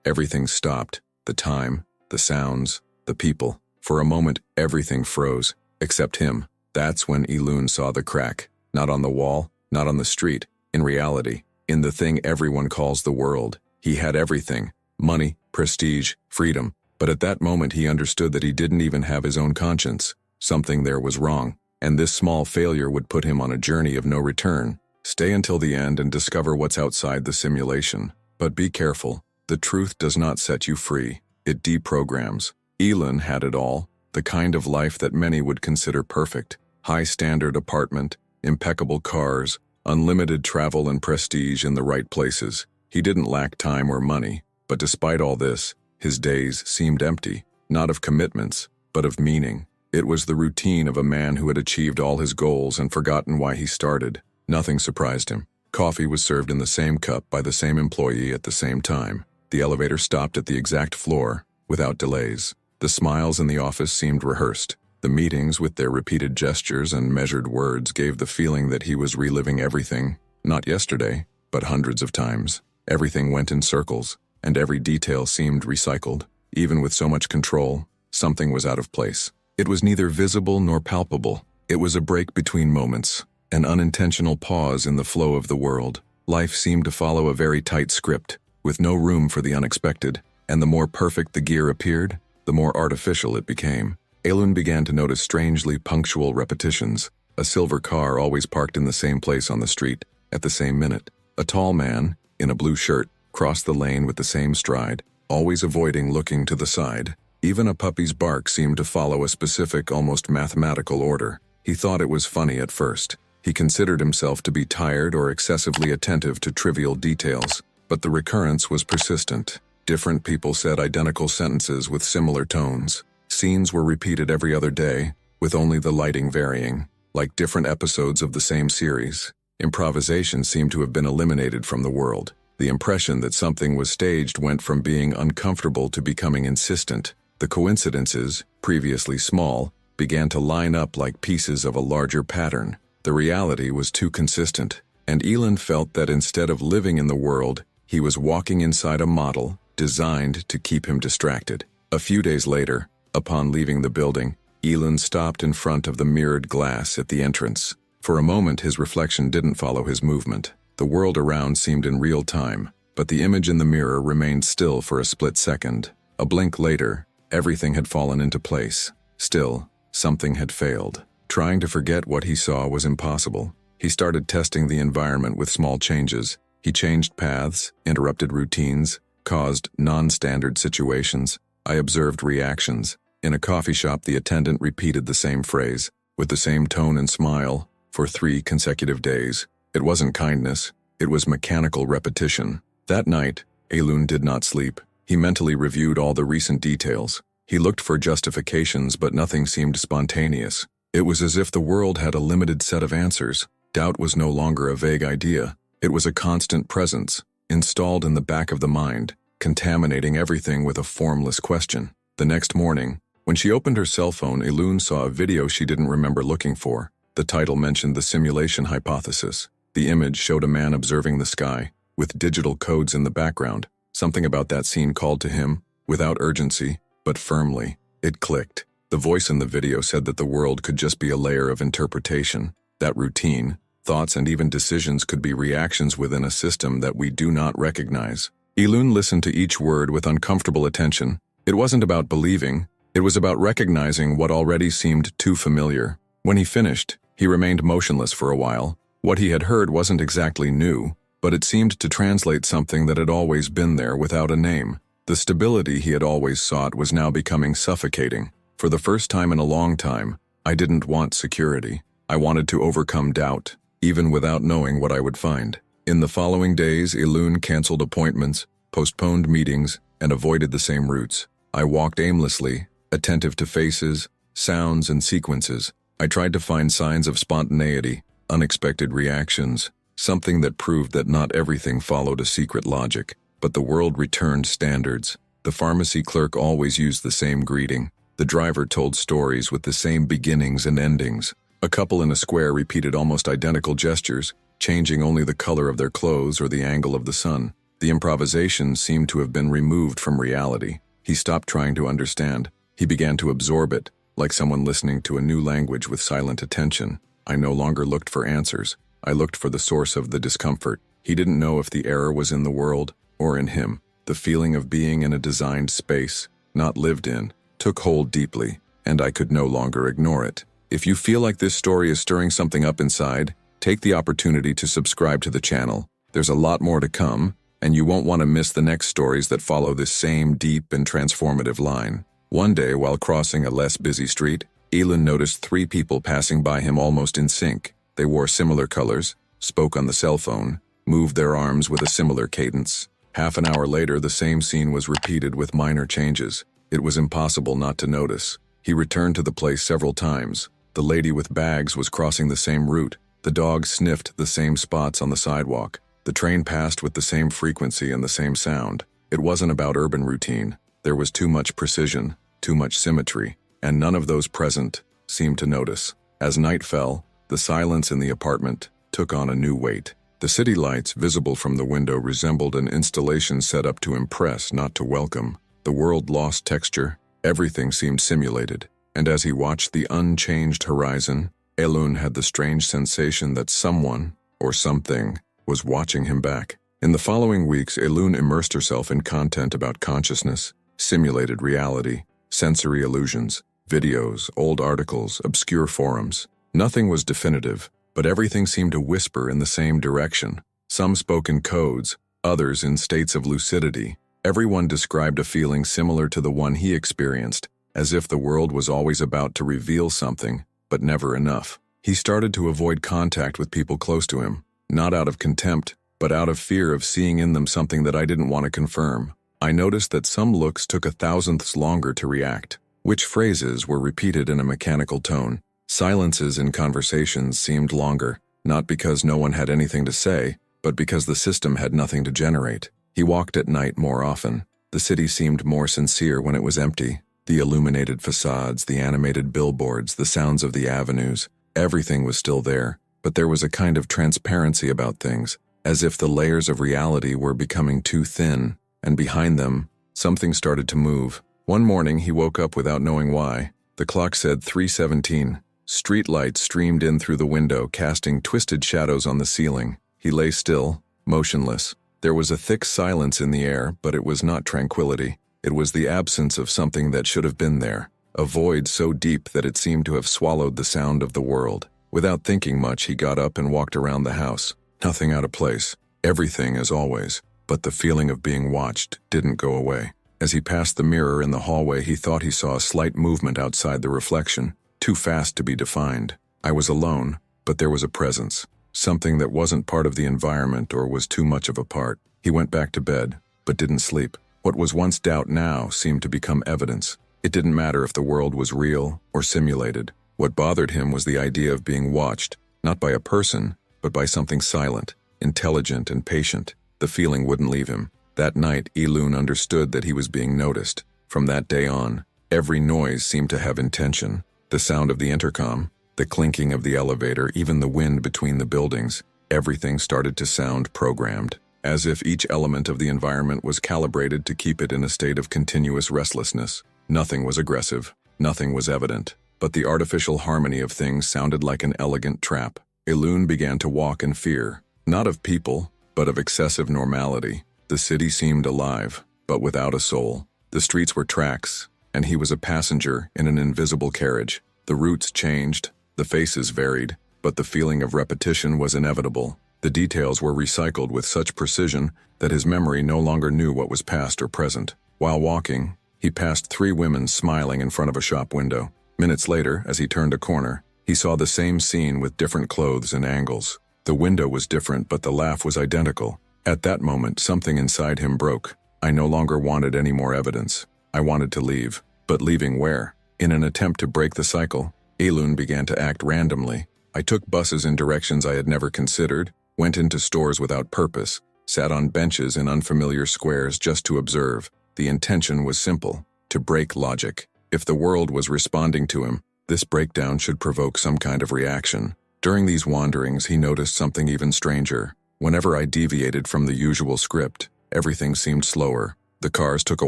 Everything stopped. The time, the sounds, the people. For a moment, everything froze, except him. That's when Elun saw the crack. Not on the wall, not on the street. In reality, in the thing everyone calls the world. He had everything. Money, prestige, freedom. But at that moment he understood that he didn't even have his own conscience. Something there was wrong, and this small failure would put him on a journey of no return. Stay until the end and discover what's outside the simulation. But be careful. The truth does not set you free. It deprograms. Elun had it all, the kind of life that many would consider perfect. High-standard apartment, impeccable cars, unlimited travel and prestige in the right places. He didn't lack time or money, but despite all this, his days seemed empty, not of commitments, but of meaning. It was the routine of a man who had achieved all his goals and forgotten why he started. Nothing surprised him. Coffee was served in the same cup by the same employee at the same time. The elevator stopped at the exact floor, without delays. The smiles in the office seemed rehearsed. The meetings, with their repeated gestures and measured words, gave the feeling that he was reliving everything, not yesterday, but hundreds of times. Everything went in circles, and every detail seemed recycled. Even with so much control, something was out of place. It was neither visible nor palpable. It was a break between moments, an unintentional pause in the flow of the world. Life seemed to follow a very tight script, with no room for the unexpected, and the more perfect the gear appeared, the more artificial it became. Elun began to notice strangely punctual repetitions. A silver car always parked in the same place on the street, at the same minute. A tall man, in a blue shirt, crossed the lane with the same stride, always avoiding looking to the side. Even a puppy's bark seemed to follow a specific, almost mathematical order. He thought it was funny at first. He considered himself to be tired or excessively attentive to trivial details, but the recurrence was persistent. Different people said identical sentences with similar tones. Scenes were repeated every other day, with only the lighting varying, like different episodes of the same series. Improvisation seemed to have been eliminated from the world. The impression that something was staged went from being uncomfortable to becoming insistent. The coincidences, previously small, began to line up like pieces of a larger pattern. The reality was too consistent, and Elun felt that instead of living in the world, he was walking inside a model designed to keep him distracted. A few days later, upon leaving the building, Elun stopped in front of the mirrored glass at the entrance. For a moment his reflection didn't follow his movement. The world around seemed in real time, but the image in the mirror remained still for a split second. A blink later, everything had fallen into place. Still, something had failed. Trying to forget what he saw was impossible. He started testing the environment with small changes. He changed paths, interrupted routines, caused non-standard situations. I observed reactions. In a coffee shop, the attendant repeated the same phrase, with the same tone and smile, for 3 consecutive days. It wasn't kindness, it was mechanical repetition. That night, Elun did not sleep. He mentally reviewed all the recent details. He looked for justifications, but nothing seemed spontaneous. It was as if the world had a limited set of answers. Doubt was no longer a vague idea. It was a constant presence, installed in the back of the mind, contaminating everything with a formless question. The next morning, when she opened her cell phone, Elun saw a video she didn't remember looking for. The title mentioned the simulation hypothesis. The image showed a man observing the sky, with digital codes in the background. Something about that scene called to him, without urgency, but firmly. It clicked. The voice in the video said that the world could just be a layer of interpretation, that routine, thoughts and even decisions could be reactions within a system that we do not recognize. Elun listened to each word with uncomfortable attention. It wasn't about believing, it was about recognizing what already seemed too familiar. When he finished, he remained motionless for a while. What he had heard wasn't exactly new, but it seemed to translate something that had always been there without a name. The stability he had always sought was now becoming suffocating. For the first time in a long time, I didn't want security. I wanted to overcome doubt, even without knowing what I would find. In the following days, Elun canceled appointments, postponed meetings, and avoided the same routes. I walked aimlessly, attentive to faces, sounds, and sequences. I tried to find signs of spontaneity, unexpected reactions, something that proved that not everything followed a secret logic, but the world returned standards. The pharmacy clerk always used the same greeting. The driver told stories with the same beginnings and endings. A couple in a square repeated almost identical gestures, changing only the color of their clothes or the angle of the sun. The improvisation seemed to have been removed from reality. He stopped trying to understand. He began to absorb it, like someone listening to a new language with silent attention. I no longer looked for answers. I looked for the source of the discomfort. He didn't know if the error was in the world or in him. The feeling of being in a designed space, not lived in, took hold deeply, and I could no longer ignore it. If you feel like this story is stirring something up inside, take the opportunity to subscribe to the channel. There's a lot more to come, and you won't want to miss the next stories that follow this same deep and transformative line. One day, while crossing a less busy street, Elun noticed 3 people passing by him almost in sync. They wore similar colors, spoke on the cell phone, moved their arms with a similar cadence. Half an hour later, the same scene was repeated with minor changes. It was impossible not to notice. He returned to the place several times. The lady with bags was crossing the same route. The dog sniffed the same spots on the sidewalk. The train passed with the same frequency and the same sound. It wasn't about urban routine. There was too much precision, too much symmetry, and none of those present seemed to notice. As night fell, the silence in the apartment took on a new weight. The city lights visible from the window resembled an installation set up to impress, not to welcome. The world lost texture. Everything seemed simulated. And as he watched the unchanged horizon, Elun had the strange sensation that someone, or something, was watching him back. In the following weeks, Elun immersed herself in content about consciousness, simulated reality, sensory illusions, videos, old articles, obscure forums. Nothing was definitive, but everything seemed to whisper in the same direction. Some spoke in codes, others in states of lucidity. Everyone described a feeling similar to the one he experienced, as if the world was always about to reveal something, but never enough. He started to avoid contact with people close to him, not out of contempt, but out of fear of seeing in them something that I didn't want to confirm. I noticed that some looks took 1,000ths longer to react, which phrases were repeated in a mechanical tone. Silences in conversations seemed longer, not because no one had anything to say, but because the system had nothing to generate. He walked at night more often. The city seemed more sincere when it was empty. The illuminated facades, the animated billboards, the sounds of the avenues, everything was still there, but there was a kind of transparency about things, as if the layers of reality were becoming too thin, and behind them, something started to move. One morning, he woke up without knowing why. The clock said 3:17. Street lights streamed in through the window, casting twisted shadows on the ceiling. He lay still, motionless. There was a thick silence in the air, but it was not tranquility. It was the absence of something that should have been there, a void so deep that it seemed to have swallowed the sound of the world. Without thinking much, he got up and walked around the house. Nothing out of place, everything as always, but the feeling of being watched didn't go away. As he passed the mirror in the hallway, he thought he saw a slight movement outside the reflection, too fast to be defined. I was alone, but there was a presence, something that wasn't part of the environment or was too much of a part. He went back to bed, but didn't sleep. What was once doubt now seemed to become evidence. It didn't matter if the world was real or simulated. What bothered him was the idea of being watched, not by a person, but by something silent, intelligent, and patient. The feeling wouldn't leave him. That night, Elun understood that he was being noticed. From that day on, every noise seemed to have intention. The sound of the intercom, the clinking of the elevator, even the wind between the buildings, everything started to sound programmed, as if each element of the environment was calibrated to keep it in a state of continuous restlessness. Nothing was aggressive, nothing was evident, but the artificial harmony of things sounded like an elegant trap. Elun began to walk in fear, not of people, but of excessive normality. The city seemed alive, but without a soul. The streets were tracks, and he was a passenger in an invisible carriage. The routes changed, the faces varied, but the feeling of repetition was inevitable. The details were recycled with such precision that his memory no longer knew what was past or present. While walking, he passed 3 women smiling in front of a shop window. Minutes later, as he turned a corner, he saw the same scene with different clothes and angles. The window was different, but the laugh was identical. At that moment, something inside him broke. I no longer wanted any more evidence. I wanted to leave. But leaving where? In an attempt to break the cycle, Elun began to act randomly. I took buses in directions I had never considered, went into stores without purpose, sat on benches in unfamiliar squares just to observe. The intention was simple, to break logic. If the world was responding to him, this breakdown should provoke some kind of reaction. During these wanderings, he noticed something even stranger. Whenever I deviated from the usual script, Everything seemed slower. The cars took a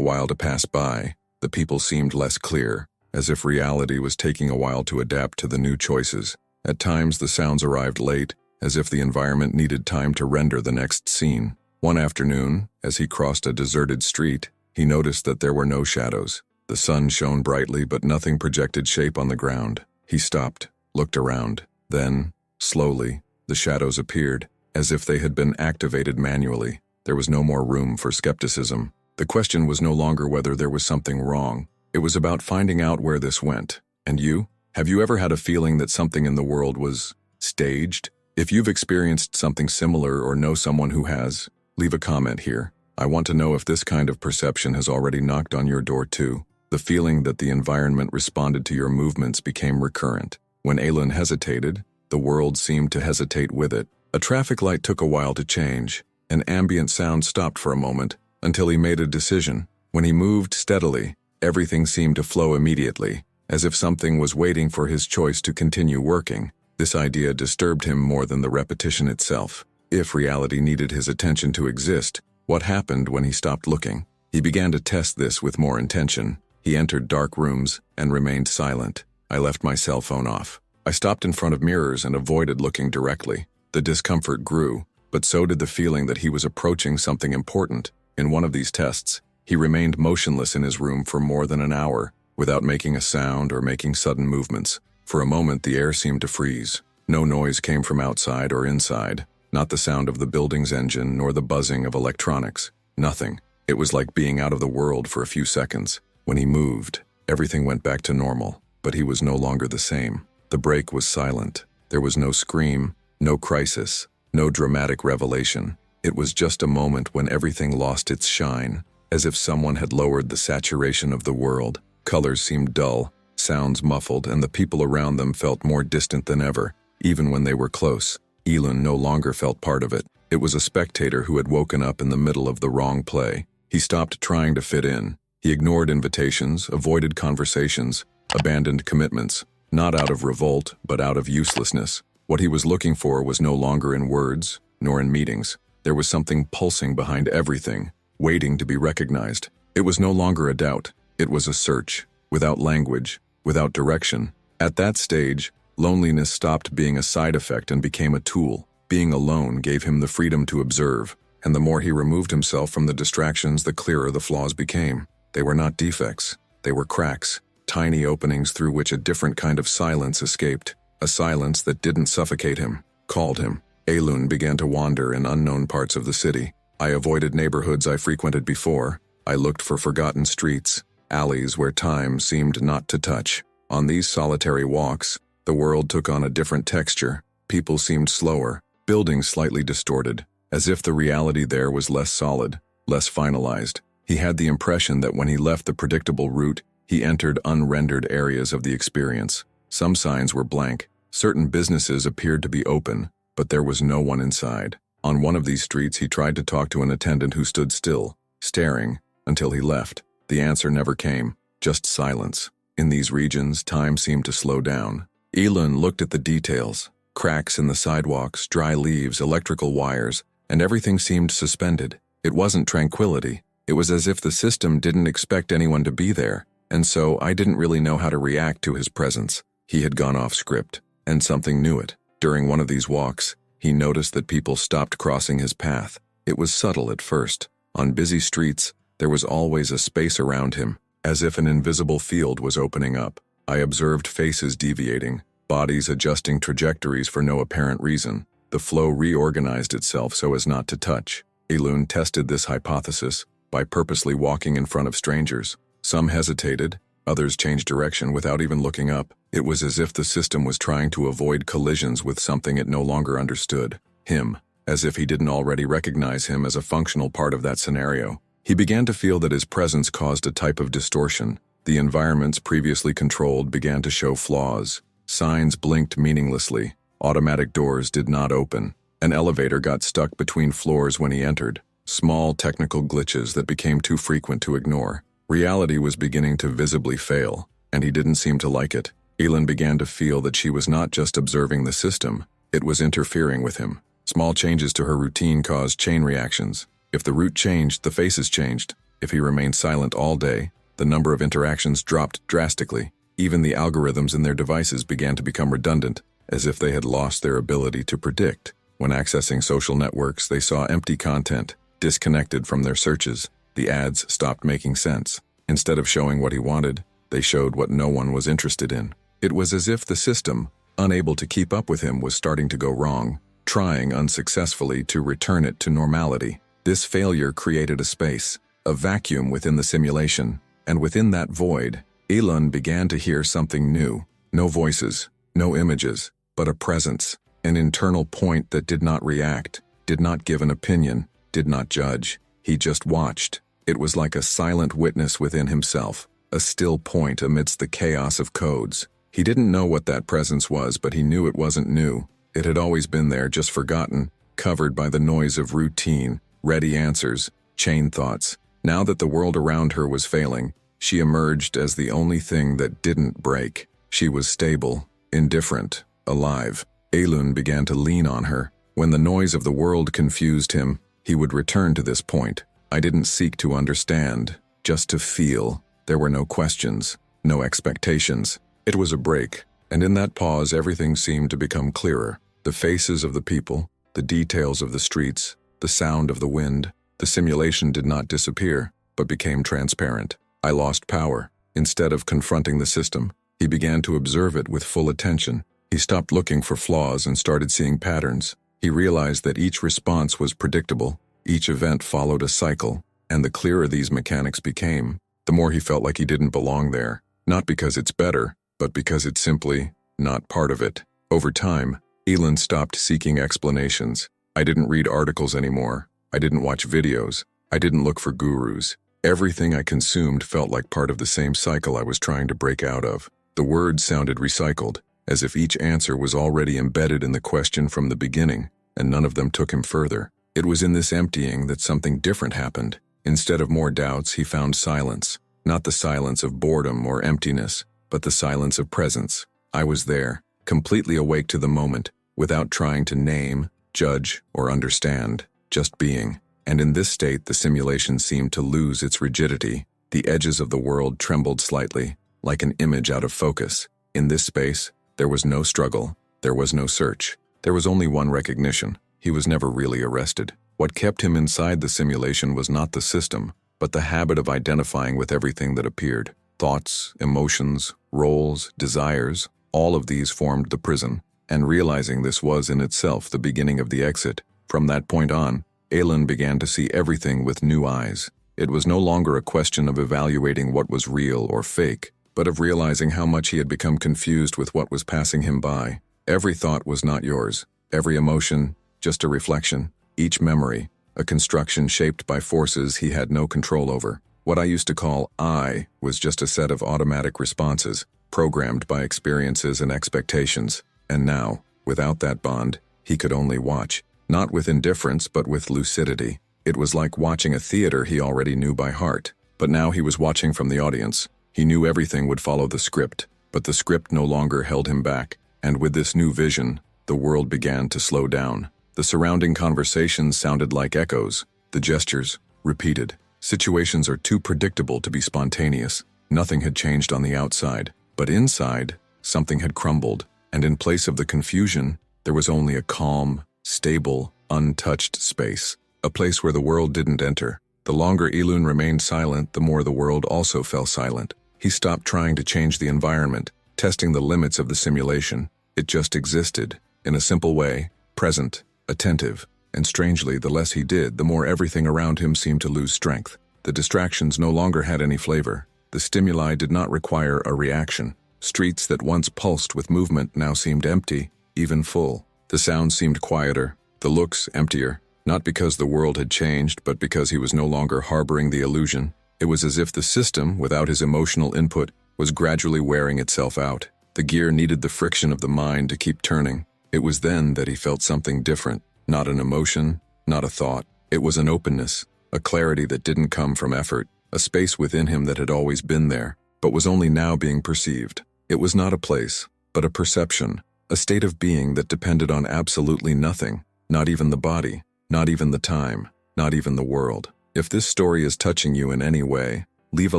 while to pass by. The people seemed less clear, as if reality was taking a while to adapt to the new choices. At times, the sounds arrived late, as if the environment needed time to render the next scene. One afternoon, as he crossed a deserted street, he noticed that there were no shadows. The sun shone brightly, but nothing projected shape on the ground. He stopped, looked around. Then, slowly, the shadows appeared, as if they had been activated manually. There was no more room for skepticism. The question was no longer whether there was something wrong. It was about finding out where this went. And you? Have you ever had a feeling that something in the world was staged? If you've experienced something similar or know someone who has, leave a comment here. I want to know if this kind of perception has already knocked on your door too. The feeling that the environment responded to your movements became recurrent. When Alan hesitated, the world seemed to hesitate with it. A traffic light took a while to change. An ambient sound stopped for a moment, until he made a decision. When he moved steadily, everything seemed to flow immediately, as if something was waiting for his choice to continue working. This idea disturbed him more than the repetition itself. If reality needed his attention to exist, what happened when he stopped looking? He began to test this with more intention. He entered dark rooms and remained silent. I left my cell phone off. I stopped in front of mirrors and avoided looking directly. The discomfort grew, but so did the feeling that he was approaching something important. In one of these tests, he remained motionless in his room for more than an hour, without making a sound or making sudden movements. For a moment, the air seemed to freeze. No noise came from outside or inside, not the sound of the building's engine nor the buzzing of electronics. Nothing. It was like being out of the world for a few seconds. When he moved, everything went back to normal, but he was no longer the same. The break was silent. There was no scream, no crisis, no dramatic revelation. It was just a moment when everything lost its shine, as if someone had lowered the saturation of the world. Colors seemed dull, sounds muffled, and the people around them felt more distant than ever, even when they were close. Elon no longer felt part of it. It was a spectator who had woken up in the middle of the wrong play. He stopped trying to fit in. He ignored invitations, avoided conversations, abandoned commitments, not out of revolt, but out of uselessness. What he was looking for was no longer in words, nor in meetings. There was something pulsing behind everything, waiting to be recognized. It was no longer a doubt. It was a search, without language, without direction. At that stage, loneliness stopped being a side effect and became a tool. Being alone gave him the freedom to observe, and the more he removed himself from the distractions, the clearer the flaws became. They were not defects. They were cracks, tiny openings through which a different kind of silence escaped, a silence that didn't suffocate him, called him. Elun began to wander in unknown parts of the city. I avoided neighborhoods I frequented before. I looked for forgotten streets, alleys where time seemed not to touch. On these solitary walks, the world took on a different texture. People seemed slower, buildings slightly distorted, as if the reality there was less solid, less finalized. He had the impression that when he left the predictable route, he entered unrendered areas of the experience. Some signs were blank. Certain businesses appeared to be open, but there was no one inside. On one of these streets, he tried to talk to an attendant who stood still, staring, until he left. The answer never came, just silence. In these regions, time seemed to slow down. Elun looked at the details, cracks in the sidewalks, dry leaves, electrical wires, and everything seemed suspended. It wasn't tranquility. It was as if the system didn't expect anyone to be there, and so I didn't really know how to react to his presence. He had gone off script, and something knew it. During one of these walks, he noticed that people stopped crossing his path. It was subtle at first. On busy streets, there was always a space around him, as if an invisible field was opening up. I observed faces deviating, bodies adjusting trajectories for no apparent reason. The flow reorganized itself so as not to touch. Elun tested this hypothesis by purposely walking in front of strangers. Some hesitated, others changed direction without even looking up. It was as if the system was trying to avoid collisions with something it no longer understood. Him, as if he didn't already recognize him as a functional part of that scenario. He began to feel that his presence caused a type of distortion. The environments previously controlled began to show flaws. Signs blinked meaninglessly. Automatic doors did not open. An elevator got stuck between floors when he entered. Small technical glitches that became too frequent to ignore. Reality was beginning to visibly fail, and he didn't seem to like it. Elun began to feel that she was not just observing the system, it was interfering with him. Small changes to her routine caused chain reactions. If the route changed, the faces changed. If he remained silent all day, the number of interactions dropped drastically. Even the algorithms in their devices began to become redundant, as if they had lost their ability to predict. When accessing social networks, they saw empty content, disconnected from their searches. The ads stopped making sense. Instead of showing what he wanted, they showed what no one was interested in. It was as if the system, unable to keep up with him, was starting to go wrong, trying unsuccessfully to return it to normality. This failure created a space, a vacuum within the simulation, and within that void, Elon began to hear something new. No voices, no images, but a presence, an internal point that did not react, did not give an opinion, did not judge. He just watched. It was like a silent witness within himself, a still point amidst the chaos of codes. He didn't know what that presence was, but he knew it wasn't new. It had always been there, just forgotten, covered by the noise of routine, ready answers, chain thoughts. Now that the world around her was failing, she emerged as the only thing that didn't break. She was stable, indifferent, alive. Elon began to lean on her. When the noise of the world confused him, he would return to this point. I didn't seek to understand, just to feel. There were no questions, no expectations. It was a break, and in that pause everything seemed to become clearer. The faces of the people, the details of the streets, the sound of the wind. The simulation did not disappear, but became transparent. I lost power. Instead of confronting the system, he began to observe it with full attention. He stopped looking for flaws and started seeing patterns. He realized that each response was predictable, each event followed a cycle, and the clearer these mechanics became, the more he felt like he didn't belong there. Not because it's better, but because it's simply not part of it. Over time, Elon stopped seeking explanations. I didn't read articles anymore. I didn't watch videos. I didn't look for gurus. Everything I consumed felt like part of the same cycle I was trying to break out of. The words sounded recycled, as if each answer was already embedded in the question from the beginning, and none of them took him further. It was in this emptying that something different happened. Instead of more doubts, he found silence. Not the silence of boredom or emptiness, but the silence of presence. I was there, completely awake to the moment, without trying to name, judge, or understand, just being. And in this state, the simulation seemed to lose its rigidity. The edges of the world trembled slightly, like an image out of focus. In this space, there was no struggle, there was no search. There was only one recognition. He was never really arrested. What kept him inside the simulation was not the system, but the habit of identifying with everything that appeared. Thoughts, emotions, roles, desires, all of these formed the prison, and realizing this was in itself the beginning of the exit. From that point on, Elon began to see everything with new eyes. It was no longer a question of evaluating what was real or fake, but of realizing how much he had become confused with what was passing him by. Every thought was not yours. Every emotion, just a reflection. Each memory, a construction shaped by forces he had no control over. What I used to call I was just a set of automatic responses, programmed by experiences and expectations. And now, without that bond, he could only watch. Not with indifference, but with lucidity. It was like watching a theater he already knew by heart. But now he was watching from the audience. He knew everything would follow the script, but the script no longer held him back. And with this new vision, the world began to slow down. The surrounding conversations sounded like echoes. The gestures, repeated. Situations are too predictable to be spontaneous. Nothing had changed on the outside, but inside, something had crumbled. And in place of the confusion, there was only a calm, stable, untouched space. A place where the world didn't enter. The longer Elon remained silent, the more the world also fell silent. He stopped trying to change the environment, testing the limits of the simulation. It just existed, in a simple way, present, attentive, and strangely, the less he did, the more everything around him seemed to lose strength. The distractions no longer had any flavor. The stimuli did not require a reaction. Streets that once pulsed with movement now seemed empty, even full. The sounds seemed quieter, the looks emptier, not because the world had changed, but because he was no longer harboring the illusion. It was as if the system, without his emotional input, was gradually wearing itself out. The gear needed the friction of the mind to keep turning. It was then that he felt something different, not an emotion, not a thought. It was an openness, a clarity that didn't come from effort, a space within him that had always been there, but was only now being perceived. It was not a place, but a perception, a state of being that depended on absolutely nothing, not even the body, not even the time, not even the world. If this story is touching you in any way, leave a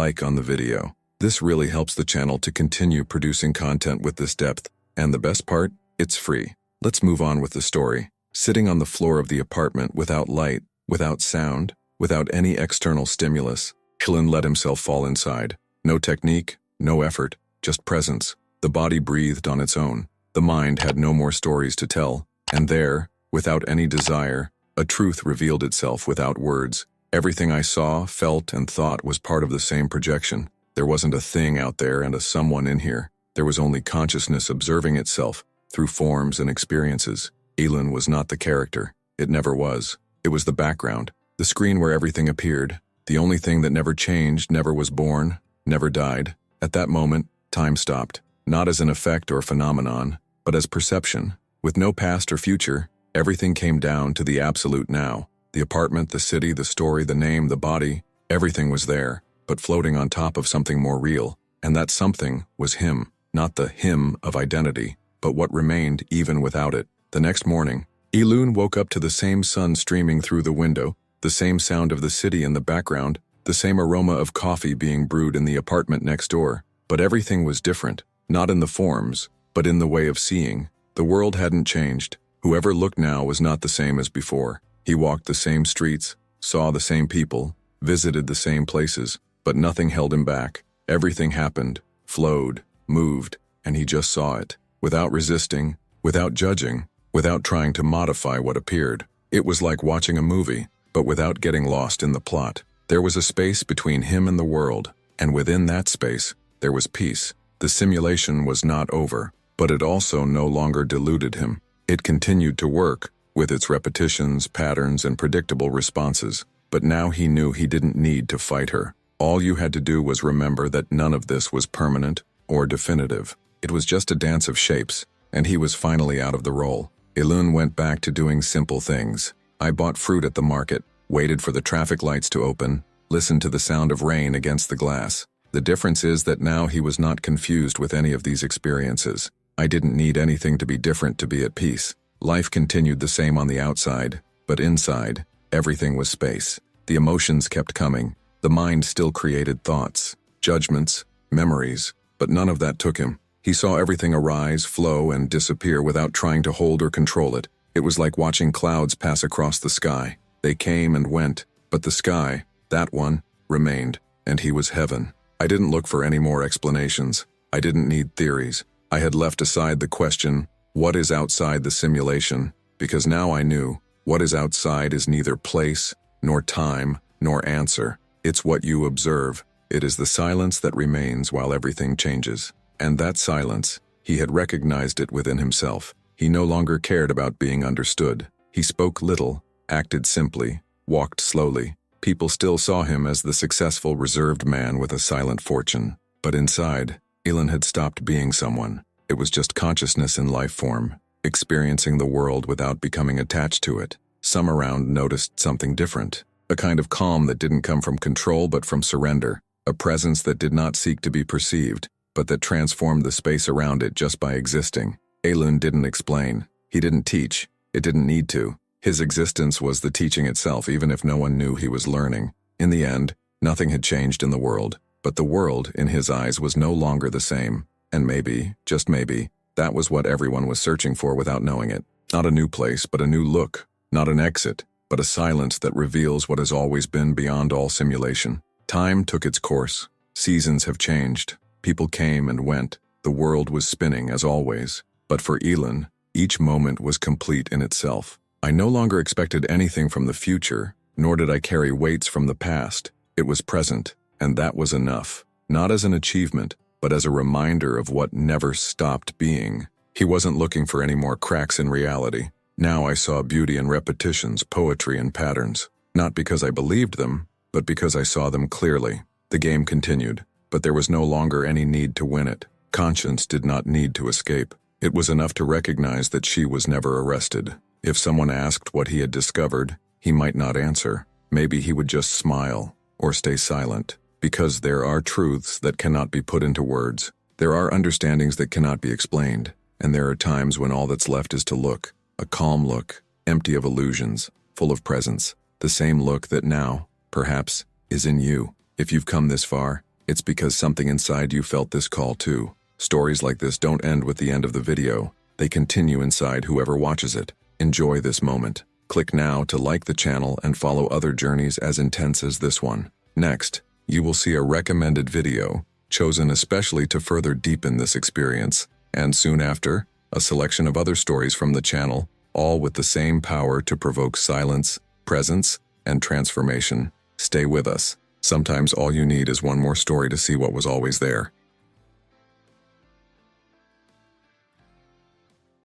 like on the video. This really helps the channel to continue producing content with this depth. And the best part? It's free. Let's move on with the story. Sitting on the floor of the apartment without light, without sound, without any external stimulus, Ilun let himself fall inside. No technique, no effort, just presence. The body breathed on its own. The mind had no more stories to tell. And there, without any desire, a truth revealed itself without words. Everything I saw, felt, and thought was part of the same projection. There wasn't a thing out there and a someone in here. There was only consciousness observing itself through forms and experiences. Ilun was not the character. It never was. It was the background, the screen where everything appeared. The only thing that never changed, never was born, never died. At that moment, time stopped. Not as an effect or phenomenon, but as perception. With no past or future, everything came down to the absolute now. The apartment, the city, the story, the name, the body, everything was there, but floating on top of something more real. And that something was him, not the him of identity, but what remained even without it. The next morning, Ilun woke up to the same sun streaming through the window, the same sound of the city in the background, the same aroma of coffee being brewed in the apartment next door. But everything was different, not in the forms, but in the way of seeing. The world hadn't changed. Whoever looked now was not the same as before. He walked the same streets, saw the same people, visited the same places, but nothing held him back. Everything happened, flowed, moved, and he just saw it, without resisting, without judging, without trying to modify what appeared. It was like watching a movie, but without getting lost in the plot. There was a space between him and the world, and within that space, there was peace. The simulation was not over, but it also no longer deluded him. It continued to work, with its repetitions, patterns, and predictable responses. But now he knew he didn't need to fight her. All you had to do was remember that none of this was permanent or definitive. It was just a dance of shapes, and he was finally out of the role. Ilun went back to doing simple things. I bought fruit at the market, waited for the traffic lights to open, listened to the sound of rain against the glass. The difference is that now he was not confused with any of these experiences. I didn't need anything to be different to be at peace. Life continued the same on the outside, but inside, everything was space. The emotions kept coming. The mind still created thoughts, judgments, memories, but none of that took him. He saw everything arise, flow, and disappear without trying to hold or control it. It was like watching clouds pass across the sky. They came and went, but the sky, that one, remained, and he was heaven. I didn't look for any more explanations. I didn't need theories. I had left aside the question, what is outside the simulation? Because now I knew, what is outside is neither place, nor time, nor answer. It's what you observe. It is the silence that remains while everything changes. And that silence, he had recognized it within himself. He no longer cared about being understood. He spoke little, acted simply, walked slowly. People still saw him as the successful, reserved man with a silent fortune. But inside, Ilun had stopped being someone. It was just consciousness in life form, experiencing the world without becoming attached to it. Some around noticed something different, a kind of calm that didn't come from control but from surrender, a presence that did not seek to be perceived, but that transformed the space around it just by existing. Ilun didn't explain. He didn't teach. It didn't need to. His existence was the teaching itself, even if no one knew he was learning. In the end, nothing had changed in the world, but the world, in his eyes, was no longer the same. And maybe, just maybe, that was what everyone was searching for without knowing it. Not a new place, but a new look. Not an exit, but a silence that reveals what has always been beyond all simulation. Time took its course. Seasons have changed. People came and went. The world was spinning, as always. But for Ilun, each moment was complete in itself. I no longer expected anything from the future, nor did I carry weights from the past. It was present, and that was enough. Not as an achievement, but as a reminder of what never stopped being. He wasn't looking for any more cracks in reality. Now I saw beauty in repetitions, poetry and patterns. Not because I believed them, but because I saw them clearly. The game continued, but there was no longer any need to win it. Conscience did not need to escape. It was enough to recognize that she was never arrested. If someone asked what he had discovered, he might not answer. Maybe he would just smile, or stay silent. Because there are truths that cannot be put into words. There are understandings that cannot be explained. And there are times when all that's left is to look. A calm look, empty of illusions, full of presence. the same look that now, perhaps, is in you. If you've come this far, it's because something inside you felt this call too. Stories like this don't end with the end of the video. They continue inside whoever watches it. Enjoy this moment. Click now to like the channel and follow other journeys as intense as this one. Next, you will see a recommended video, chosen especially to further deepen this experience. And soon after, a selection of other stories from the channel, all with the same power to provoke silence, presence, and transformation. Stay with us. Sometimes all you need is one more story to see what was always there.